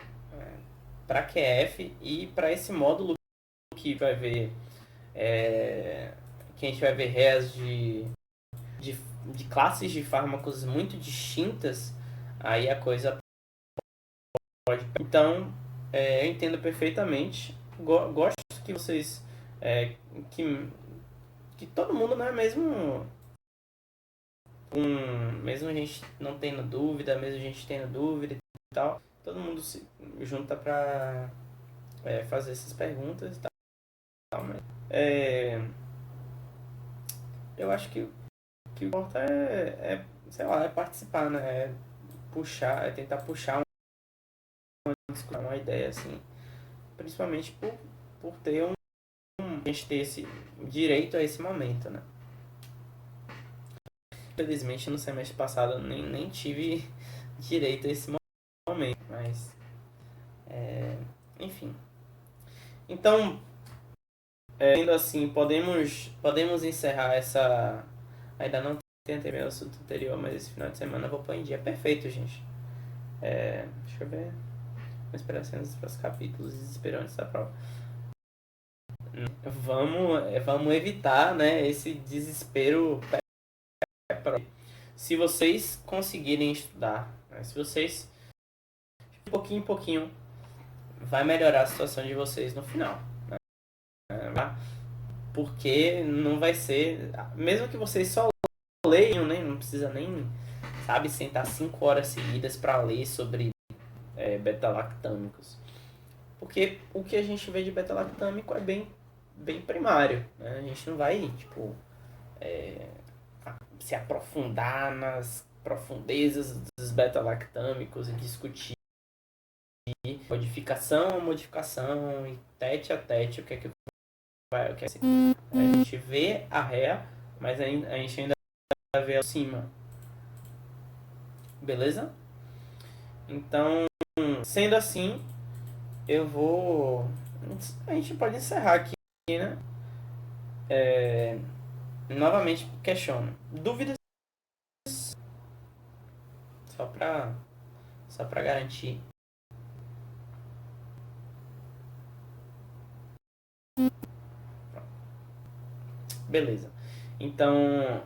Para QF e para esse módulo que vai ver, que a gente vai ver réas de, de classes de fármacos muito distintas, aí a coisa pode. Então, eu entendo perfeitamente. Gosto que vocês. é, que, que todo mundo, né? Mesmo a gente não tendo dúvida, mesmo a gente tendo dúvida e tal, todo mundo se junta pra fazer essas perguntas e tal. Mas, eu acho que o que importa sei lá, é participar, né? Puxar, tentar puxar uma ideia, assim. Principalmente por ter a gente ter esse direito a esse momento, né? Infelizmente, no semestre passado, eu nem tive direito a esse momento, mas... enfim. Então, sendo assim, podemos encerrar essa... Ainda não tentei meu assunto anterior, mas esse final de semana eu vou pôr em dia. Perfeito, gente. Deixa eu ver. Vamos esperar cenas para os capítulos desesperantes da prova. Vamos evitar, né, esse desespero. Se vocês conseguirem estudar, né, se vocês, de pouquinho em pouquinho, vai melhorar a situação de vocês no final. Né? Porque não vai ser... Mesmo que vocês só leiam, né, não precisa nem, sabe, sentar 5 horas seguidas para ler sobre beta-lactâmicos. Porque o que a gente vê de beta-lactâmico é bem primário. Né? A gente não vai, tipo, se aprofundar nas profundezas dos beta-lactâmicos e discutir modificação a modificação e tete a tete o que é que vai, o que é que... A gente vê a ré, mas a gente ainda vê acima. Beleza? Então, sendo assim, eu vou... A gente pode encerrar aqui, né? Novamente questiono. Dúvidas? Só pra garantir. Beleza. Então,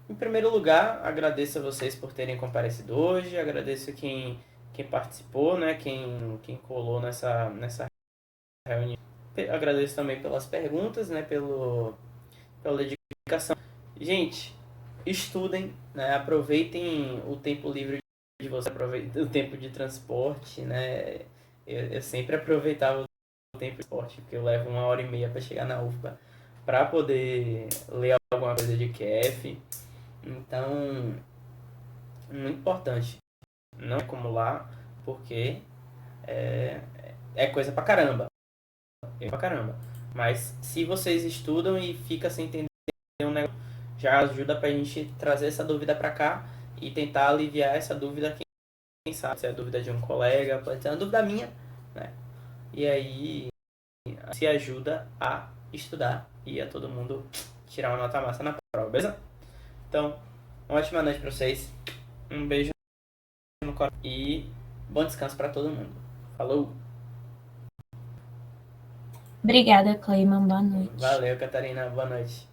em primeiro lugar, agradeço a vocês por terem comparecido hoje. Agradeço quem participou, né? Quem colou nessa reunião. Agradeço também pelas perguntas, né? Pela dedicação. Gente, estudem, né? Aproveitem o tempo livre de vocês, aproveitem o tempo de transporte, né? Eu sempre aproveitava o tempo de transporte, porque eu levo 1h30 para chegar na UFBA para poder ler alguma coisa de QF. Então, muito importante não acumular, porque é coisa pra caramba. Mas se vocês estudam e fica sem entender um negócio, já ajuda pra gente trazer essa dúvida pra cá e tentar aliviar essa dúvida. Quem sabe se é a dúvida de um colega, pode ser uma dúvida minha, né? E aí se ajuda a estudar e a todo mundo tirar uma nota massa na prova, beleza? Então, uma ótima noite pra vocês. Um beijo no coração e bom descanso pra todo mundo. Falou! Obrigada, Cleiman. Boa noite. Valeu, Catarina. Boa noite.